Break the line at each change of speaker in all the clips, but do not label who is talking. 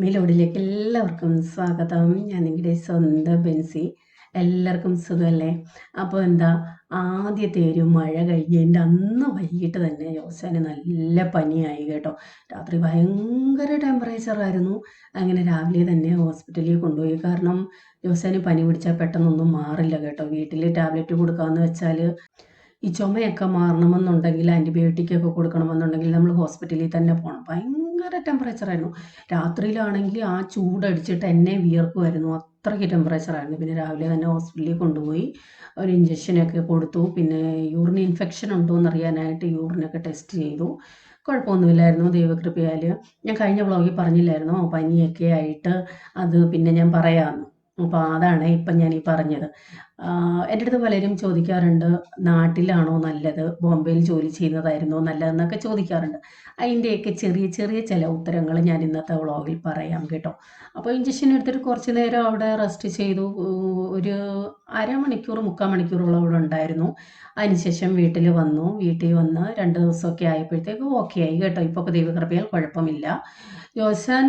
മെലോഡിയിലേക്ക് എല്ലാവർക്കും സ്വാഗതം. ഞാൻ നിങ്ങളുടെ സ്വന്തം ബെൻസി. എല്ലാവർക്കും സുഖമല്ലേ? അപ്പോൾ ആദ്യത്തെ ഒരു മഴ കഴിഞ്ഞതിൻ്റെ അന്ന് വൈകിട്ട് തന്നെ ജോസാന് നല്ല പനിയായി കേട്ടോ. രാത്രി ഭയങ്കര ടെമ്പറേച്ചറായിരുന്നു. അങ്ങനെ രാവിലെ തന്നെ ഹോസ്പിറ്റലിൽ കൊണ്ടുപോയി. കാരണം ജോസാന് പനി പിടിച്ചാൽ പെട്ടെന്നൊന്നും മാറില്ല കേട്ടോ. വീട്ടിൽ ടാബ്ലറ്റ് കൊടുക്കാമെന്ന് വെച്ചാൽ ഈ ചുമയൊക്കെ മാറണമെന്നുണ്ടെങ്കിൽ ആൻറ്റിബയോട്ടിക്കൊക്കെ കൊടുക്കണമെന്നുണ്ടെങ്കിൽ നമ്മൾ ഹോസ്പിറ്റലിൽ തന്നെ പോകണം. ഭയങ്കര ടെമ്പറേച്ചറായിരുന്നു. രാത്രിയിലാണെങ്കിൽ ആ ചൂടടിച്ചിട്ട് എന്നെ വിയർക്കുമായിരുന്നു. അത്രയ്ക്ക് ടെമ്പറേച്ചറായിരുന്നു. പിന്നെ രാവിലെ തന്നെ ഹോസ്പിറ്റലിൽ കൊണ്ടുപോയി ഒരു ഇഞ്ചക്ഷനൊക്കെ കൊടുത്തു. പിന്നെ യൂറിൻ ഇൻഫെക്ഷൻ ഉണ്ടോ എന്നറിയാനായിട്ട് യൂറിനൊക്കെ ടെസ്റ്റ് ചെയ്തു. കുഴപ്പമൊന്നുമില്ലായിരുന്നു ദൈവകൃപയാൽ. ഞാൻ കഴിഞ്ഞ വ്ളോഗിൽ പറഞ്ഞില്ലായിരുന്നോ പനിയൊക്കെ ആയിട്ട്, അത് പിന്നെ ഞാൻ പറയാമെന്ന്. അപ്പോൾ അതാണ് ഇപ്പം ഞാൻ ഈ പറഞ്ഞത്. എൻ്റെ അടുത്ത് പലരും ചോദിക്കാറുണ്ട്, നാട്ടിലാണോ നല്ലത്, ബോംബെയിൽ ജോലി ചെയ്യുന്നതായിരുന്നോ നല്ലതെന്നൊക്കെ ചോദിക്കാറുണ്ട്. അതിൻ്റെയൊക്കെ ചെറിയ ചെറിയ ചില ഉത്തരങ്ങൾ ഞാൻ ഇന്നത്തെ വ്ളോഗിൽ പറയാം കേട്ടോ. അപ്പോൾ ഇഞ്ചക്ഷൻ എടുത്തിട്ട് കുറച്ച് നേരം അവിടെ റെസ്റ്റ് ചെയ്തു. ഒരു അരമണിക്കൂർ 3/4 മണിക്കൂറോളം അവിടെ ഉണ്ടായിരുന്നു. അതിനുശേഷം വീട്ടിൽ വന്നു. വീട്ടിൽ വന്ന് 2 ദിവസമൊക്കെ ആയപ്പോഴത്തേക്ക് ഓക്കെ ആയി കേട്ടോ. ഇപ്പോൾ ദൈവകൃപയാൽ കുഴപ്പമില്ല. ജോസാൻ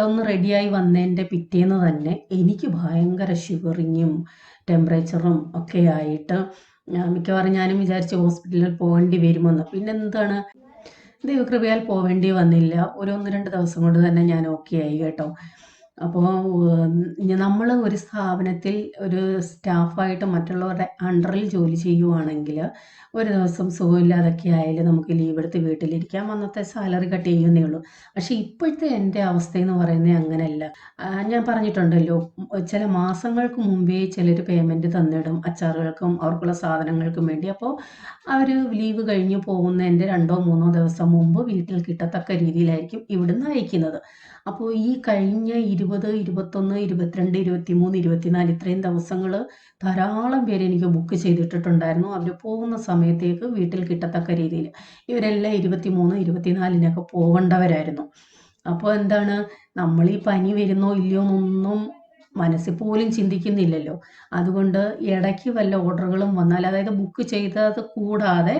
ഒന്ന് റെഡിയായി വന്നതിൻ്റെ പിറ്റേന്ന് തന്നെ എനിക്ക് ഭയങ്കര ഷിവറിങ്ങും ടെമ്പറേച്ചറും ഒക്കെ ആയിട്ട് മിക്കവാറും ഞാനും വിചാരിച്ച് ഹോസ്പിറ്റലിൽ പോകേണ്ടി വരുമെന്ന്. പിന്നെന്താണ്, ദൈവകൃപയാൽ പോവേണ്ടി വന്നില്ല. ഒരു 1-2 ദിവസം കൊണ്ട് തന്നെ ഞാൻ ഓക്കെ ആയി കേട്ടോ. അപ്പോൾ നമ്മൾ ഒരു സ്ഥാപനത്തിൽ ഒരു സ്റ്റാഫായിട്ട് മറ്റുള്ളവരുടെ അണ്ടറിൽ ജോലി ചെയ്യുവാണെങ്കിൽ ഒരു ദിവസം സുഖമില്ലാതൊക്കെ ആയാലും നമുക്ക് ലീവ് എടുത്ത് വീട്ടിലിരിക്കാം. അന്നത്തെ സാലറി കട്ട് ചെയ്യുന്നേ ഉള്ളൂ. പക്ഷേ ഇപ്പോഴത്തെ എൻ്റെ അവസ്ഥയെന്ന് പറയുന്നത് അങ്ങനെയല്ല. ഞാൻ പറഞ്ഞിട്ടുണ്ടല്ലോ, ചില മാസങ്ങൾക്ക് മുമ്പേ ചിലർ പേയ്മെൻറ്റ് തന്നിടും അച്ചാറുകൾക്കും അവർക്കുള്ള സാധനങ്ങൾക്കും വേണ്ടി. അപ്പോൾ അവർ ലീവ് കഴിഞ്ഞ് പോകുന്നതിൻ്റെ 2-3 ദിവസം മുമ്പ് വീട്ടിൽ കിട്ടത്തക്ക രീതിയിലായിരിക്കും ഇവിടുന്ന് അയക്കുന്നത്. അപ്പോൾ ഈ കഴിഞ്ഞ 20, 21, 22, 23, 24 ഇത്രയും ദിവസങ്ങൾ ധാരാളം പേര് എനിക്ക് ബുക്ക് ചെയ്തിട്ടിട്ടുണ്ടായിരുന്നു. അവർ പോകുന്ന സമയത്തേക്ക് വീട്ടിൽ കിട്ടത്തക്ക രീതിയിൽ. ഇവരെല്ലാം 23, 24 പോകേണ്ടവരായിരുന്നു. അപ്പോൾ നമ്മൾ ഈ പനി വരുന്നോ ഇല്ലയോ എന്നൊന്നും മനസ്സിൽ പോലും ചിന്തിക്കുന്നില്ലല്ലോ. അതുകൊണ്ട് ഇടയ്ക്ക് വല്ല ഓർഡറുകളും വന്നാൽ, അതായത് ബുക്ക് ചെയ്തത് കൂടാതെ,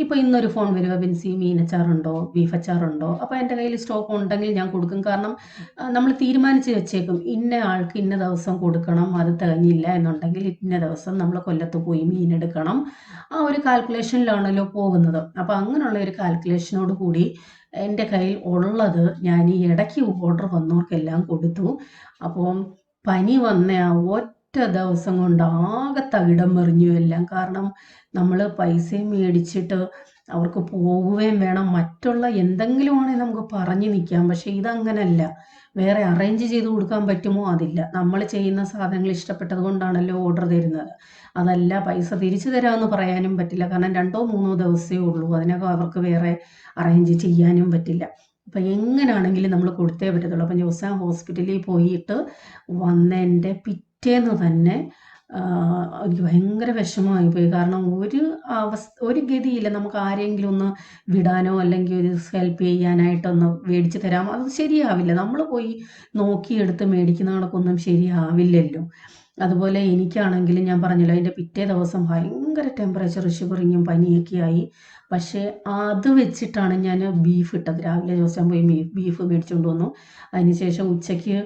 ഇപ്പോൾ ഇന്നൊരു ഫോൺ വരിക, ബിൻസി മീനച്ചാറുണ്ടോ, ബീഫ് അച്ചാറുണ്ടോ? അപ്പോൾ എൻ്റെ കയ്യിൽ സ്റ്റോക്ക് ഉണ്ടെങ്കിൽ ഞാൻ കൊടുക്കും. കാരണം നമ്മൾ തീരുമാനിച്ച് വെച്ചേക്കും, ഇന്ന ആൾക്ക് ഇന്ന ദിവസം കൊടുക്കണം. അത് തികഞ്ഞില്ല എന്നുണ്ടെങ്കിൽ ഇന്ന ദിവസം നമ്മൾ കൊല്ലത്ത് പോയി മീനെടുക്കണം. ആ ഒരു കാൽക്കുലേഷനിലാണല്ലോ പോകുന്നത്. അപ്പോൾ അങ്ങനെയുള്ള ഒരു കാൽക്കുലേഷനോട് കൂടി എൻ്റെ കയ്യിൽ ഉള്ളത് ഞാൻ ഈ ഇടയ്ക്ക് ഓർഡർ വന്നവർക്കെല്ലാം കൊടുത്തു. അപ്പോൾ പനി വന്ന ആ ഒറ്റ ദിവസം കൊണ്ട് ആകെ തകിടം മറിഞ്ഞു എല്ലാം. കാരണം നമ്മൾ പൈസയും മേടിച്ചിട്ട് അവർക്ക് പോവുകയും വേണം. മറ്റുള്ള എന്തെങ്കിലും ആണെങ്കിൽ നമുക്ക് പറഞ്ഞു നിൽക്കാം. പക്ഷേ ഇതങ്ങനല്ല. വേറെ അറേഞ്ച് ചെയ്ത് കൊടുക്കാൻ പറ്റുമോ? അതില്ല. നമ്മൾ ചെയ്യുന്ന സാധനങ്ങൾ ഇഷ്ടപ്പെട്ടത് കൊണ്ടാണല്ലോ ഓർഡർ തരുന്നത്. അതല്ല പൈസ തിരിച്ചു തരാമെന്ന് പറയാനും പറ്റില്ല. കാരണം 2-3 ദിവസമേ ഉള്ളൂ. അതിനകം അവർക്ക് വേറെ അറേഞ്ച് ചെയ്യാനും പറ്റില്ല. അപ്പം എങ്ങനെയാണെങ്കിലും നമ്മൾ കൊടുത്തേ പറ്റത്തുള്ളൂ. അപ്പം ജോസാൻ ഹോസ്പിറ്റലിൽ പോയിട്ട് വന്നതിൻ്റെ പിറ്റേന്ന് തന്നെ എനിക്ക് ഭയങ്കര വിഷമമായിപ്പോയി. കാരണം ഒരു ഗതിയില്ല. നമുക്ക് ആരെങ്കിലും ഒന്ന് വിടാനോ അല്ലെങ്കിൽ ഒരു ഹെൽപ്പ് ചെയ്യാനായിട്ടൊന്ന് മേടിച്ച് തരാമോ? അത് ശരിയാവില്ല. നമ്മൾ പോയി നോക്കിയെടുത്ത് മേടിക്കുന്ന കണക്കൊന്നും ശരിയാവില്ലല്ലോ. അതുപോലെ എനിക്കാണെങ്കിലും ഞാൻ പറഞ്ഞല്ലോ, അതിൻ്റെ പിറ്റേ ദിവസം ഭയങ്കര ടെമ്പറേച്ചർ, ഷിവറിങ്ങും പനിയൊക്കെ ആയി. പക്ഷേ അത് വെച്ചിട്ടാണ് ഞാൻ ബീഫ് ഇട്ടത്. രാവിലെ ദിവസം പോയി ബീഫ് മേടിച്ചുകൊണ്ട് വന്നു. അതിനുശേഷം ഉച്ചയ്ക്ക്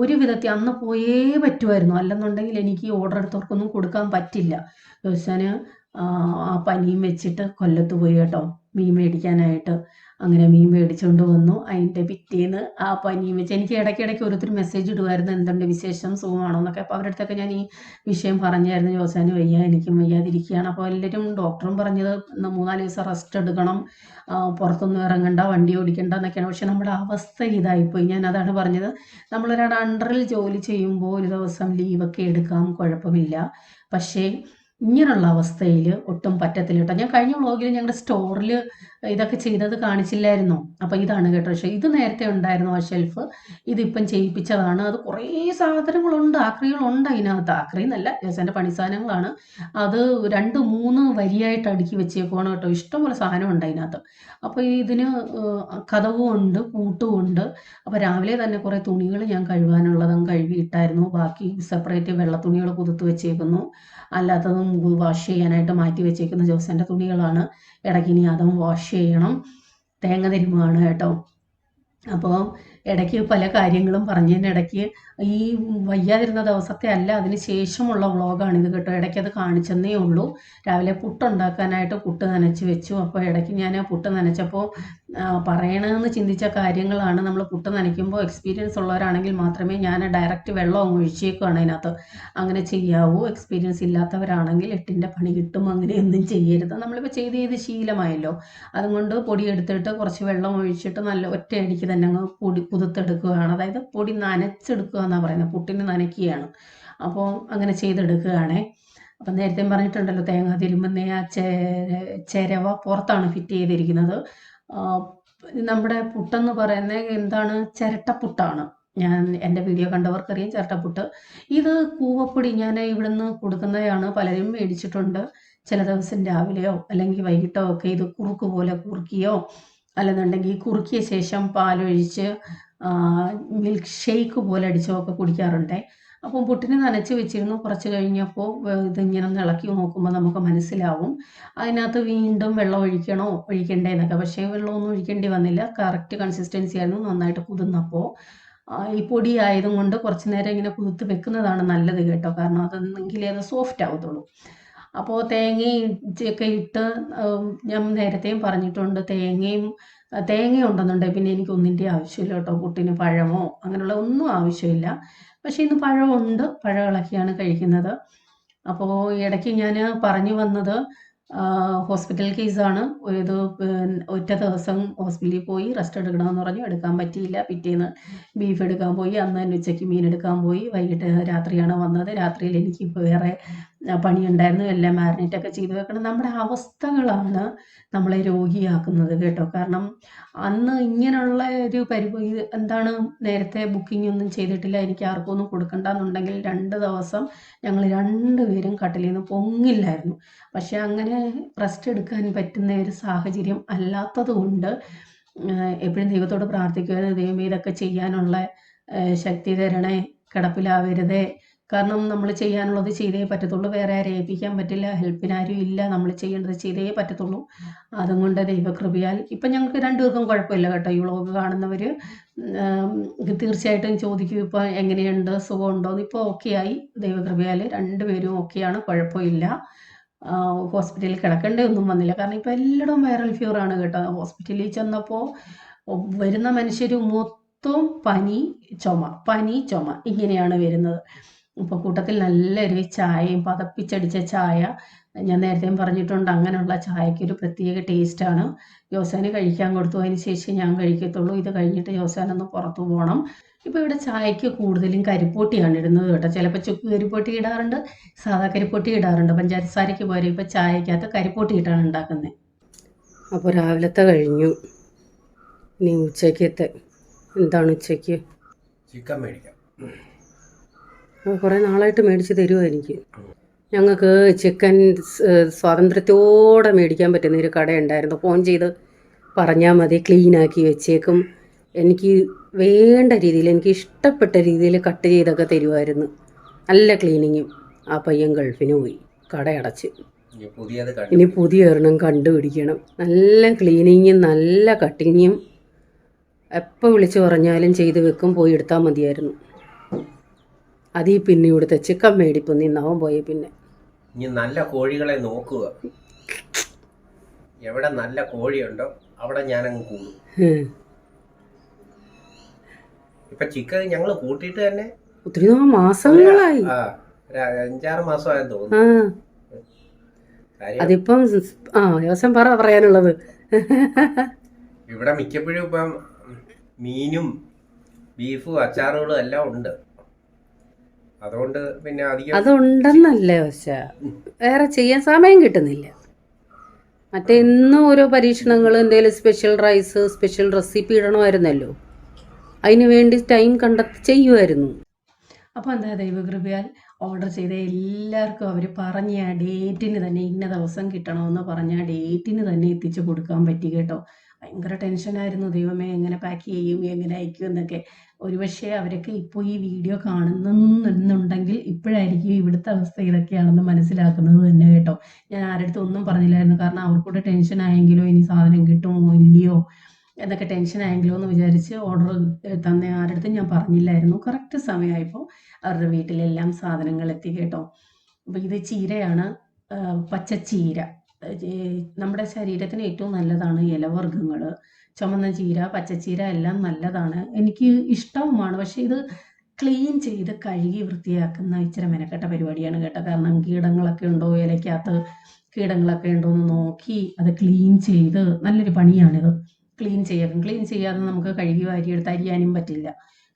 ഒരു വിധത്തിൽ അന്ന് പോയേ പറ്റുമായിരുന്നു. അല്ലെന്നുണ്ടെങ്കിൽ എനിക്ക് ഓർഡർ എടുത്തവർക്കൊന്നും കൊടുക്കാൻ പറ്റില്ല. ജോസാന് ആ പനിയും വെച്ചിട്ട് കൊല്ലത്ത് പോയി കേട്ടോ, മീൻ മേടിക്കാനായിട്ട്. അങ്ങനെ മീൻ മേടിച്ചുകൊണ്ട് വന്നു. അതിൻ്റെ പിറ്റേന്ന് ആ പനിയും വെച്ച് എനിക്ക് ഇടയ്ക്കിടയ്ക്ക് ഓരോരുത്തർ മെസ്സേജ് ഇടുമായിരുന്നു, എന്തുണ്ട് വിശേഷം, സുഖമാണോ എന്നൊക്കെ. അപ്പോൾ അവരുടെ അടുത്തൊക്കെ ഞാൻ ഈ വിഷയം പറഞ്ഞായിരുന്നു, ജോസാന് വയ്യ, എനിക്കും വയ്യാതിരിക്കുകയാണ്. അപ്പോൾ എല്ലാവരും, ഡോക്ടറും പറഞ്ഞത് 3-4 ദിവസം റെസ്റ്റ് എടുക്കണം, പുറത്തൊന്നും ഇറങ്ങണ്ട, വണ്ടി ഓടിക്കണ്ട എന്നൊക്കെയാണ്. പക്ഷെ നമ്മുടെ അവസ്ഥ ഇതായിപ്പോയി. ഞാൻ അതാണ് പറഞ്ഞത്, നമ്മളൊരാളുടെ അണ്ടറിൽ ജോലി ചെയ്യുമ്പോൾ ഒരു ദിവസം ലീവൊക്കെ എടുക്കാം, കുഴപ്പമില്ല. പക്ഷേ ഇങ്ങനെയുള്ള അവസ്ഥയിൽ ഒട്ടും പറ്റത്തില്ല കേട്ടോ. ഞാൻ കഴിഞ്ഞ വ്ളോഗിൽ ഞങ്ങളുടെ സ്റ്റോറിൽ ഇതൊക്കെ ചെയ്തത് കാണിച്ചില്ലായിരുന്നോ? അപ്പോൾ ഇതാണ് കേട്ടോ. പക്ഷേ ഇത് നേരത്തെ ഉണ്ടായിരുന്നു ആ ഷെൽഫ്. ഇതിപ്പം ചെയ്യിപ്പിച്ചതാണ്. അത് കുറേ സാധനങ്ങളുണ്ട്, ആക്രികളുണ്ട് അതിനകത്ത്. ആക്രി എന്നല്ല, ജോസാൻ്റെ പണി സാധനങ്ങളാണ്. അത് 2-3 വരിയായിട്ട് അടുക്കി വെച്ചേക്കുവാണ് കേട്ടോ. ഇഷ്ടംപോലെ സാധനമുണ്ട് അതിനകത്ത്. അപ്പോൾ ഇതിന് കതവും ഉണ്ട്, പൂട്ടും ഉണ്ട്. അപ്പോൾ രാവിലെ തന്നെ കുറേ തുണികൾ ഞാൻ കഴുകാനുള്ളതും കഴുകിയിട്ടായിരുന്നു. ബാക്കി സെപ്പറേറ്റ് വെള്ള തുണികൾ കുതിർത്ത് വെച്ചേക്കുന്നു. അല്ലാത്തതും വാഷ് ചെയ്യാനായിട്ട് മാറ്റി വെച്ചേക്കുന്ന ജോസാൻ്റെ തുണികളാണ്. ഇടയ്ക്ക് ഇനി അതും വാഷ് ചെയ്യണം. തേങ്ങ തിരുമ്മുകയാണ് കേട്ടോ. അപ്പോൾ ഇടയ്ക്ക് പല കാര്യങ്ങളും പറഞ്ഞതിനിടയ്ക്ക് ഈ വയ്യാതിരുന്ന ദിവസത്തെ അല്ല അതിന് ശേഷമുള്ള വ്ളോഗാണിത് കേട്ടോ. ഇടയ്ക്കത് കാണിച്ചെന്നേ ഉള്ളൂ. രാവിലെ പുട്ടുണ്ടാക്കാനായിട്ട് പുട്ട് നനച്ച് വെച്ചു. അപ്പോൾ ഇടയ്ക്ക് ഞാൻ പുട്ട് നനച്ചപ്പോൾ പറയണമെന്ന് ചിന്തിച്ച കാര്യങ്ങളാണ്. നമ്മൾ പുട്ട് നനയ്ക്കുമ്പോൾ എക്സ്പീരിയൻസ് ഉള്ളവരാണെങ്കിൽ മാത്രമേ ഞാൻ ഡയറക്റ്റ് വെള്ളം അങ്ങ് ഒഴിച്ചേക്കുവാണ് അതിനകത്ത്. അങ്ങനെ ചെയ്യാവൂ. എക്സ്പീരിയൻസ് ഇല്ലാത്തവരാണെങ്കിൽ എട്ടിൻ്റെ പണി കിട്ടും. അങ്ങനെയൊന്നും ചെയ്യരുത്. നമ്മളിപ്പോൾ ചെയ്ത് ശീലമായല്ലോ. അതുകൊണ്ട് പൊടി എടുത്തിട്ട് കുറച്ച് വെള്ളം ഒഴിച്ചിട്ട് നല്ല ഒറ്റയടിക്ക് തന്നെ അങ്ങ് പൊടി കുതിർത്തെടുക്കുകയാണ്. അതായത് പൊടി നനച്ചെടുക്കുക എന്നാണ് പറയുന്നത്. പുട്ടിന് നനയ്ക്കുകയാണ്. അപ്പോൾ അങ്ങനെ ചെയ്തെടുക്കുകയാണേ. അപ്പം നേരത്തെ പറഞ്ഞിട്ടുണ്ടല്ലോ, തേങ്ങ തിരുമ്പുന്ന ആ ചിരവ പുറത്താണ് ഫിറ്റ് ചെയ്തിരിക്കുന്നത്. നമ്മുടെ പുട്ടെന്ന് പറയുന്നത് എന്താണ്, ചിരട്ടപ്പുട്ടാണ്. ഞാൻ എൻ്റെ വീഡിയോ കണ്ടവർക്കറിയാം ചിരട്ടപ്പുട്ട്. ഇത് കൂവപ്പൊടി ഞാൻ ഇവിടുന്ന് കൊടുക്കുന്നതാണ്. പലരും മേടിച്ചിട്ടുണ്ട്. ചില ദിവസം രാവിലെയോ അല്ലെങ്കിൽ വൈകിട്ടോ ഒക്കെ ഇത് കുറുക്ക് പോലെ കുറുക്കിയോ അല്ലെന്നുണ്ടെങ്കിൽ കുറുക്കിയ ശേഷം പാലൊഴിച്ച് മിൽക്ക് ഷേക്ക് പോലെ അടിച്ചോ ഒക്കെ കുടിക്കാറുണ്ട്. അപ്പം പുട്ടിന് നനച്ച് വെച്ചിരുന്നു. കുറച്ച് കഴിഞ്ഞപ്പോൾ ഇതിങ്ങനെ ഒന്ന് ഇളക്കി നോക്കുമ്പോൾ നമുക്ക് മനസ്സിലാവും അതിനകത്ത് വീണ്ടും വെള്ളം ഒഴിക്കണോ ഒഴിക്കണ്ടേ എന്നൊക്കെ. പക്ഷേ വെള്ളമൊന്നും ഒഴിക്കേണ്ടി വന്നില്ല. കറക്റ്റ് കൺസിസ്റ്റൻസി ആയിരുന്നു. നന്നായിട്ട് കുതിർന്നപ്പോൾ ഈ പൊടി ആയതും കൊണ്ട് കുറച്ച് നേരം ഇങ്ങനെ കുതിർത്ത് വെക്കുന്നതാണ് നല്ലത് കേട്ടോ. കാരണം അതെന്നെങ്കിലേ അത് സോഫ്റ്റ് ആവത്തുള്ളൂ. അപ്പോൾ തേങ്ങയും ഒക്കെ ഇട്ട് ഞാൻ നേരത്തെയും പറഞ്ഞിട്ടുണ്ട്, തേങ്ങ ഉണ്ടെന്നുണ്ടെങ്കിൽ പിന്നെ എനിക്ക് ഒന്നിൻ്റെ ആവശ്യമില്ല കേട്ടോ. പുട്ടിന് പഴമോ അങ്ങനെയുള്ള ഒന്നും ആവശ്യമില്ല. പക്ഷേ ഇന്ന് പഴമുണ്ട്. പഴം ഇളക്കിയാണ് കഴിക്കുന്നത്. അപ്പോൾ ഇടയ്ക്ക് ഞാൻ പറഞ്ഞു വന്നത് ഹോസ്പിറ്റൽ കേസാണ്. ഒറ്റ ദിവസം ഹോസ്പിറ്റലിൽ പോയി റെസ്റ്റ് എടുക്കണമെന്ന് പറഞ്ഞു. എടുക്കാൻ പറ്റിയില്ല. പിറ്റേന്ന് ബീഫ് എടുക്കാൻ പോയി. അന്ന് തന്നെ ഉച്ചയ്ക്ക് മീൻ എടുക്കാൻ പോയി. വൈകിട്ട് രാത്രിയാണ് വന്നത്. രാത്രിയിൽ എനിക്ക് വേറെ പണിയുണ്ടായിരുന്നു. എല്ലാം മാരിനേറ്റൊക്കെ ചെയ്ത് വെക്കണം. നമ്മുടെ അവസ്ഥകളാണ് നമ്മളെ രോഗിയാക്കുന്നത് കേട്ടോ. കാരണം അന്ന് ഇങ്ങനെയുള്ള ഒരു എന്താണ്, നേരത്തെ ബുക്കിംഗ് ഒന്നും ചെയ്തിട്ടില്ല, എനിക്ക് ആർക്കും ഒന്നും കൊടുക്കണ്ടെന്നുണ്ടെങ്കിൽ 2 ദിവസം ഞങ്ങൾ 2 പേരും കട്ടിലിൽ നിന്ന് പൊങ്ങില്ലായിരുന്നു. പക്ഷെ അങ്ങനെ റെസ്റ്റ് എടുക്കാൻ പറ്റുന്ന ഒരു സാഹചര്യം അല്ലാത്തത് കൊണ്ട് എപ്പോഴും ദൈവത്തോട് പ്രാർത്ഥിക്കുക, ദൈവമേ ഇതൊക്കെ ചെയ്യാനുള്ള ശക്തി തരണേ, കിടപ്പിലാവരുതേ. കാരണം നമ്മൾ ചെയ്യാനുള്ളത് ചെയ്തേ പറ്റത്തുള്ളൂ. വേറെ ആരെ ഏൽപ്പിക്കാൻ പറ്റില്ല. ഹെൽപ്പിനാരും ഇല്ല. നമ്മൾ ചെയ്യേണ്ടത് ചെയ്തേ പറ്റത്തുള്ളൂ. അതുകൊണ്ട് ദൈവകൃപയാൽ ഇപ്പം ഞങ്ങൾക്ക് 2 പേർക്കും കുഴപ്പമില്ല കേട്ടോ. ഈ വ്ളോഗ് കാണുന്നവർ തീർച്ചയായിട്ടും ചോദിക്കും ഇപ്പോൾ എങ്ങനെയുണ്ട്, സുഖമുണ്ടോയെന്ന്. ഇപ്പോൾ ഓക്കെ ആയി. ദൈവകൃപയാൽ 2 പേരും ഓക്കെയാണ്. കുഴപ്പമില്ല. ഹോസ്പിറ്റലിൽ കിടക്കേണ്ടതൊന്നും വന്നില്ല. കാരണം ഇപ്പോൾ എല്ലായിടവും വൈറൽ ഫീവറാണ് കേട്ടോ. ഹോസ്പിറ്റലിൽ ചെന്നപ്പോൾ വരുന്ന മനുഷ്യർ മൊത്തം പനി ചുമ ഇങ്ങനെയാണ് വരുന്നത്. ഇപ്പോൾ കൂട്ടത്തിൽ നല്ലൊരു ചായയും പതപ്പിച്ചടിച്ച ചായ, ഞാൻ നേരത്തെയും പറഞ്ഞിട്ടുണ്ട്, അങ്ങനെയുള്ള ചായയ്ക്ക് ഒരു പ്രത്യേക ടേസ്റ്റാണ്. ജോസാന് കഴിക്കാൻ കൊടുത്തു. അതിന് ശേഷം ഞാൻ കഴിക്കത്തുള്ളൂ. ഇത് കഴിഞ്ഞിട്ട് ജോസാനൊന്ന് പുറത്തു പോകണം. ഇപ്പോൾ ഇവിടെ ചായയ്ക്ക് കൂടുതലും കരിപ്പൊട്ടിയാണ് ഇടുന്നത് കേട്ടോ. ചിലപ്പോൾ ചുക്ക് കരിപ്പൊട്ടി ഇടാറുണ്ട്, സാധാ കരിപ്പൊട്ടി ഇടാറുണ്ട്. പഞ്ചസാരയ്ക്ക് പോരെ ഇപ്പോൾ ചായക്കകത്ത് കരിപ്പൊട്ടി ഇട്ടാണ് ഉണ്ടാക്കുന്നത്. അപ്പോൾ രാവിലത്തെ കഴിഞ്ഞു. ഇനി ഉച്ചയ്ക്കത്തെ എന്താണ്? ഉച്ചയ്ക്ക്
ചിക്കൻ മേടിക്കാം.
കുറേ നാളായിട്ട് മേടിച്ച് തരുമോ എനിക്ക്? ഞങ്ങൾക്ക് ചിക്കൻ സ്വാതന്ത്ര്യത്തോടെ മേടിക്കാൻ പറ്റുന്ന ഒരു കടയുണ്ടായിരുന്നു. ഫോൺ ചെയ്ത് പറഞ്ഞാൽ മതി, ക്ലീനാക്കി വെച്ചേക്കും. എനിക്ക് വേണ്ട രീതിയിൽ, എനിക്ക് ഇഷ്ടപ്പെട്ട രീതിയിൽ കട്ട് ചെയ്തൊക്കെ തരുമായിരുന്നു. നല്ല ക്ലീനിങ്ങും. ആ പയ്യൻ ഗൾഫിന് പോയി, കടയടച്ച്. ഇനി പുതിയ ഒരെണ്ണം കണ്ടുപിടിക്കണം. നല്ല ക്ലീനിങ്ങും നല്ല കട്ടിങ്ങും. എപ്പോൾ വിളിച്ച് പറഞ്ഞാലും ചെയ്ത് വെക്കും. പോയി എടുത്താൽ മതിയായിരുന്നു. അതീ പിന്നെ ഇവിടുത്തെ ചിക്കൻ മേടിപ്പം നിന്നാവും പോയി. പിന്നെ
ഇനി നല്ല കോഴികളെ നോക്കുക. എവിടെ നല്ല കോഴിയുണ്ടോ അവിടെ ഞാനങ്ങ് കൂടും. ഇപ്പൊ ചിക്കൻ ഞങ്ങൾ കൂട്ടിയിട്ട് തന്നെ
ഒത്തിരി മാസങ്ങളായി.
5-6 മാസമായെന്ന് തോന്നുന്നു.
അതിപ്പം ദിവസം പറയാനുള്ളത്.
ഇവിടെ മിക്കപ്പോഴും ഇപ്പം മീനും ബീഫും അച്ചാറുകളും എല്ലാം ഉണ്ട്. അതുകൊണ്ട് പിന്നെ
അതുണ്ടെന്നല്ലേ, പക്ഷേ വേറെ ചെയ്യാൻ സമയം കിട്ടുന്നില്ല. മറ്റേ ഇന്നും ഓരോ പരീക്ഷണങ്ങൾ, എന്തെങ്കിലും സ്പെഷ്യൽ റൈസ്, സ്പെഷ്യൽ റെസിപ്പി ഇടണമായിരുന്നല്ലോ. അതിന് വേണ്ടി ടൈം കണ്ടെത്തി ചെയ്യുമായിരുന്നു. അപ്പോൾ എന്താ, ദൈവകൃപയാൽ ഓർഡർ ചെയ്ത എല്ലാവർക്കും അവർ പറഞ്ഞ ആ ഡേറ്റിന് തന്നെ, ഇന്ന ദിവസം കിട്ടണമെന്ന് പറഞ്ഞ ആ ഡേറ്റിന് തന്നെ എത്തിച്ചു കൊടുക്കാൻ പറ്റി കേട്ടോ. ഭയങ്കര ടെൻഷനായിരുന്നു. ദൈവമേ എങ്ങനെ പാക്ക് ചെയ്യും, എങ്ങനെ അയക്കും എന്നൊക്കെ. ഒരുപക്ഷെ അവരൊക്കെ ഇപ്പോൾ ഈ വീഡിയോ കാണുന്നുണ്ടെങ്കിൽ ഇപ്പോഴായിരിക്കും ഇവിടുത്തെ അവസ്ഥ ഇതൊക്കെയാണെന്ന് മനസ്സിലാക്കുന്നത് തന്നെ കേട്ടോ. ഞാൻ ആരുടെ അടുത്തും ഒന്നും പറഞ്ഞില്ലായിരുന്നു. കാരണം അവർക്കൂടെ ടെൻഷനായെങ്കിലോ, ഇനി സാധനം കിട്ടുമോ ഇല്ലയോ, എന്നൊക്കെ ടെൻഷനായെങ്കിലോ എന്ന് വിചാരിച്ച് ഓർഡർ തന്ന ആരടുത്തും ഞാൻ പറഞ്ഞില്ലായിരുന്നു. കറക്റ്റ് സമയമായപ്പോൾ അവരുടെ വീട്ടിലെല്ലാം സാധനങ്ങൾ എത്തി കേട്ടോ. അപ്പോൾ ഇത് ചീരയാണ്, പച്ചച്ചീര. നമ്മുടെ ശരീരത്തിന് ഏറ്റവും നല്ലതാണ് ഇലവർഗ്ഗങ്ങൾ. ചുമന്ന ചീര, പച്ചച്ചീര എല്ലാം നല്ലതാണ്, എനിക്ക് ഇഷ്ടവുമാണ്. പക്ഷേ ഇത് ക്ലീൻ ചെയ്ത് കഴുകി വൃത്തിയാക്കുന്ന ഇച്ചിരി മെനക്കെട്ട പരിപാടിയാണ് കേട്ടോ. കാരണം കീടങ്ങളൊക്കെ ഉണ്ടോ, ഇലയ്ക്കകത്ത് കീടങ്ങളൊക്കെ ഉണ്ടോ എന്ന് നോക്കി അത് ക്ലീൻ ചെയ്ത് നല്ലൊരു പണിയാണിത്. ക്ലീൻ ചെയ്യാതെ നമുക്ക് കഴുകി വാരിയെടുത്ത് അരിയാനും പറ്റില്ല.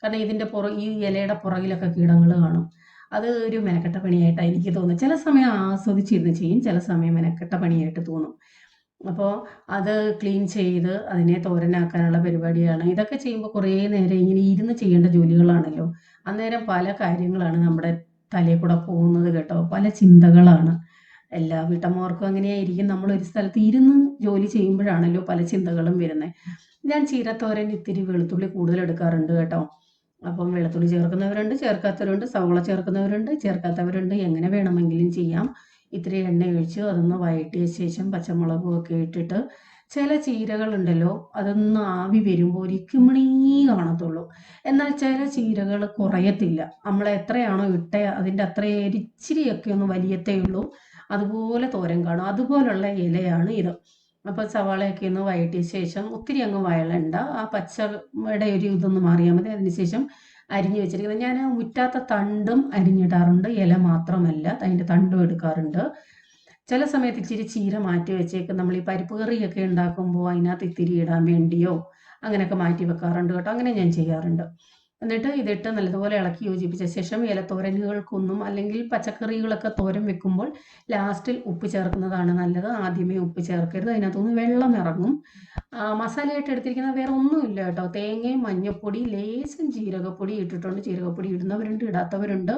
കാരണം ഇതിൻ്റെ ഈ ഇലയുടെ പുറകിലൊക്കെ കീടങ്ങൾ കാണും. അത് ഒരു മെനക്കെട്ട പണിയായിട്ടാണ് എനിക്ക് തോന്നുന്നത്. ചില സമയം ആസ്വദിച്ചിരുന്ന് ചെയ്യും, ചില സമയം മെനക്കെട്ട പണിയായിട്ട് തോന്നും. അപ്പോൾ അത് ക്ലീൻ ചെയ്ത് അതിനെ തോരനാക്കാനുള്ള പരിപാടിയാണ്. ഇതൊക്കെ ചെയ്യുമ്പോൾ കുറേ നേരം ഇങ്ങനെ ഇരുന്ന് ചെയ്യേണ്ട ജോലികളാണല്ലോ. അന്നേരം പല കാര്യങ്ങളാണ് നമ്മുടെ തലയിൽ കൂടെ പോകുന്നത് കേട്ടോ. പല ചിന്തകളാണ്. എല്ലാ വീട്ടമ്മമാർക്കും അങ്ങനെയായിരിക്കും. നമ്മളൊരു സ്ഥലത്ത് ഇരുന്ന് ജോലി ചെയ്യുമ്പോഴാണല്ലോ പല ചിന്തകളും വരുന്നത്. ഞാൻ ചീരത്തോരൻ ഇത്തിരി വെളുത്തുള്ളി കൂടുതൽ എടുക്കാറുണ്ട് കേട്ടോ. അപ്പം വെളുത്തുള്ളി ചേർക്കുന്നവരുണ്ട്, ചേർക്കാത്തവരുണ്ട്, സവോള ചേർക്കുന്നവരുണ്ട്, ചേർക്കാത്തവരുണ്ട്, എങ്ങനെ വേണമെങ്കിലും ചെയ്യാം. ഇത്തിരി എണ്ണ ഒഴിച്ച് അതൊന്ന് വഴറ്റിയ ശേഷം പച്ചമുളകും ഒക്കെ ഇട്ടിട്ട്, ചില ചീരകളുണ്ടല്ലോ അതൊന്ന് ആവി വരുമ്പോൾ ഒരു കിമിണീ കാണത്തുള്ളൂ. എന്നാൽ ചില ചീരകൾ കുറയത്തില്ല. നമ്മൾ എത്രയാണോ ഇട്ടേ അതിൻ്റെ അത്ര ഇച്ചിരിയൊക്കെ ഒന്ന് വലിയത്തേ ഉള്ളൂ. അതുപോലെ തോരൻ കാണും. അതുപോലുള്ള ഇലയാണ് ഇത്. അപ്പോൾ സവാളയൊക്കെ ഒന്ന് വഴറ്റിയ ശേഷം ഒത്തിരി അങ്ങ് വഴലണ്ട, ആ പച്ചയുടെ ഒരു ഇതൊന്ന് മാറിയാൽ മതി. അതിനുശേഷം അരിഞ്ഞു വെച്ചിരിക്കുന്നത്, ഞാൻ മുറ്റാത്ത തണ്ടും അരിഞ്ഞിടാറുണ്ട്, ഇല മാത്രമല്ല അതിൻ്റെ തണ്ടും എടുക്കാറുണ്ട്. ചില സമയത്ത് ഇച്ചിരി ചീര മാറ്റി വെച്ചേക്ക് നമ്മൾ ഈ പരിപ്പ് കറിയൊക്കെ ഉണ്ടാക്കുമ്പോൾ അതിനകത്ത് ഇത്തിരി ഇടാൻ വേണ്ടിയോ അങ്ങനെയൊക്കെ മാറ്റി വെക്കാറുണ്ട് കേട്ടോ. അങ്ങനെ ഞാൻ ചെയ്യാറുണ്ട്. എന്നിട്ട് ഇതിട്ട് നല്ലതുപോലെ ഇളക്കി യോജിപ്പിച്ച ശേഷം ഇലത്തോരനുകൾക്കൊന്നും, അല്ലെങ്കിൽ പച്ചക്കറികളൊക്കെ തോരൻ വെക്കുമ്പോൾ ലാസ്റ്റിൽ ഉപ്പ് ചേർക്കുന്നതാണ് നല്ലത്. ആദ്യമേ ഉപ്പ് ചേർക്കരുത്, അതിനകത്തുനിന്ന് വെള്ളം ഇറങ്ങും. മസാലയായിട്ട് എടുത്തിരിക്കുന്നത് വേറെ ഒന്നുമില്ല കേട്ടോ. തേങ്ങയും മഞ്ഞൾപ്പൊടി, ലേശം ജീരകപ്പൊടി ഇട്ടിട്ടുണ്ട്. ജീരകപ്പൊടി ഇടുന്നവരുണ്ട്, ഇടാത്തവരുണ്ട്.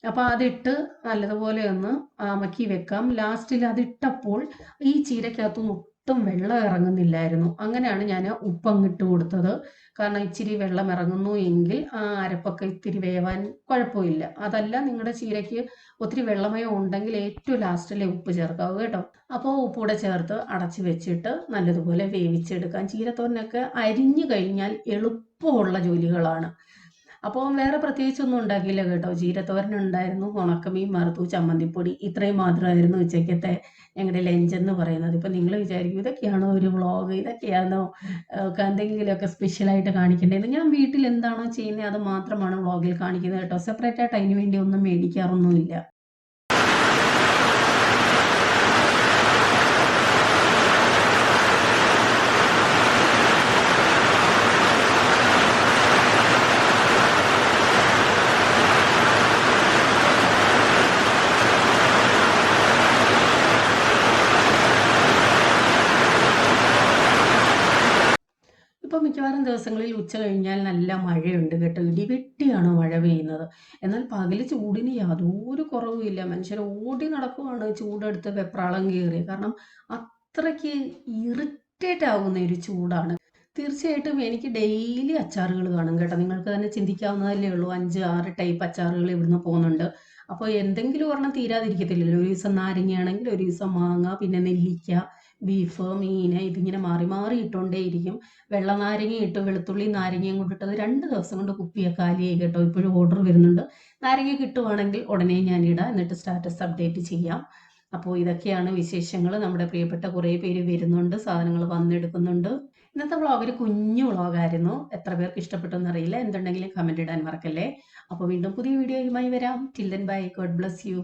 അപ്പോൾ അതിട്ട് നല്ലതുപോലെ ഒന്ന് അമക്കി വെക്കാം. ലാസ്റ്റിൽ അതിട്ടപ്പോൾ ഈ ചീരക്കകത്തുനിന്ന് ഒട്ടും വെള്ളം ഇറങ്ങുന്നില്ലായിരുന്നു. അങ്ങനെയാണ് ഞാൻ ഉപ്പങ്ങിട്ട് കൊടുത്തത്. കാരണം ഇച്ചിരി വെള്ളം ഇറങ്ങുന്നു എങ്കിൽ ആ അരപ്പൊക്കെ ഇത്തിരി വേവാൻ കുഴപ്പമില്ല. അതല്ല നിങ്ങളുടെ ചീരയ്ക്ക് ഒത്തിരി വെള്ളമയം ഉണ്ടെങ്കിൽ ഏറ്റവും ലാസ്റ്റിലെ ഉപ്പ് ചേർക്കാവൂ കേട്ടോ. അപ്പോൾ ഉപ്പൂടെ ചേർത്ത് അടച്ച് വെച്ചിട്ട് നല്ലതുപോലെ വേവിച്ചെടുക്കാം. ചീരത്തോരനൊക്കെ അരിഞ്ഞു കഴിഞ്ഞാൽ എളുപ്പമുള്ള ജോലികളാണ്. അപ്പോൾ വേറെ പ്രത്യേകിച്ചൊന്നും ഉണ്ടാക്കിയില്ല കേട്ടോ. ചീരത്തോരൻ ഉണ്ടായിരുന്നു, ഉണക്കമീൻ വറുത്തു, ചമ്മന്തിപ്പൊടി, ഇത്രയും മാത്രമായിരുന്നു ഉച്ചയ്ക്കത്തെ ഞങ്ങളുടെ ലഞ്ച് എന്ന് പറയുന്നത്. ഇപ്പം നിങ്ങൾ വിചാരിക്കും ഇതൊക്കെയാണോ ഒരു വ്ളോഗ്, ഇതൊക്കെയാണോ എന്തെങ്കിലുമൊക്കെ സ്പെഷ്യലായിട്ട് കാണിക്കേണ്ടത്? ഞാൻ വീട്ടിൽ എന്താണോ ചെയ്യുന്നത് അത് മാത്രമാണ് വ്ളോഗിൽ കാണിക്കുന്നത് കേട്ടോ. സെപ്പറേറ്റായിട്ട് അതിന് വേണ്ടി ഒന്നും മേടിക്കാറൊന്നുമില്ല. ഇപ്പോൾ മിക്കവാറും ദിവസങ്ങളിൽ ഉച്ച കഴിഞ്ഞാൽ നല്ല മഴയുണ്ട് കേട്ടോ. ഇടിവെട്ടിയാണ് മഴ പെയ്യുന്നത്. എന്നാൽ പകൽ ചൂടിന് യാതൊരു കുറവുമില്ല. മനുഷ്യർ ഓടി നടക്കുവാണ് ചൂടെടുത്ത് വെപ്രാളം കയറി. കാരണം അത്രയ്ക്ക് ഇറിറ്റേറ്റ് ആവുന്ന ഒരു ചൂടാണ്. തീർച്ചയായിട്ടും എനിക്ക് ഡെയിലി അച്ചാറുകൾ കാണും കേട്ടോ. നിങ്ങൾക്ക് തന്നെ ചിന്തിക്കാവുന്നതല്ലേ ഉള്ളൂ. 5, 6 ടൈപ്പ് അച്ചാറുകൾ ഇവിടുന്ന് പോകുന്നുണ്ട്. അപ്പോൾ എന്തെങ്കിലും ഒരെണ്ണം തീരാതിരിക്കത്തില്ലല്ലോ. ഒരു ദിവസം നാരങ്ങയാണെങ്കിൽ ഒരു ദിവസം മാങ്ങ, പിന്നെ നെല്ലിക്ക, ബീഫ്, മീൻ, ഇതിങ്ങനെ മാറി മാറി ഇട്ടുകൊണ്ടേയിരിക്കും. വെള്ള നാരങ്ങ ഇട്ട് വെളുത്തുള്ളി നാരങ്ങയും കൊണ്ടിട്ടത് 2 ദിവസം കൊണ്ട് കുപ്പിയൊക്കെ കാലിയായി കേട്ടോ. ഇപ്പോഴും ഓർഡർ വരുന്നുണ്ട്. നാരങ്ങ കിട്ടുവാണെങ്കിൽ ഉടനെ ഞാൻ ഇടാം, എന്നിട്ട് സ്റ്റാറ്റസ് അപ്ഡേറ്റ് ചെയ്യാം. അപ്പോൾ ഇതൊക്കെയാണ് വിശേഷങ്ങൾ. നമ്മുടെ പ്രിയപ്പെട്ട കുറേ പേര് വരുന്നുണ്ട്, സാധനങ്ങൾ വന്നെടുക്കുന്നുണ്ട്. ഇന്നത്തെ വ്ളോഗ് ഒരു കുഞ്ഞു വ്ളോഗായിരുന്നു. എത്ര പേർക്ക് ഇഷ്ടപ്പെട്ടു എന്നറിയില്ല. എന്തുണ്ടെങ്കിലും കമൻറ്റ് ഇടാൻ മറക്കല്ലേ. അപ്പോൾ വീണ്ടും പുതിയ വീഡിയോയുമായി വരാം. Till then bye, God bless you.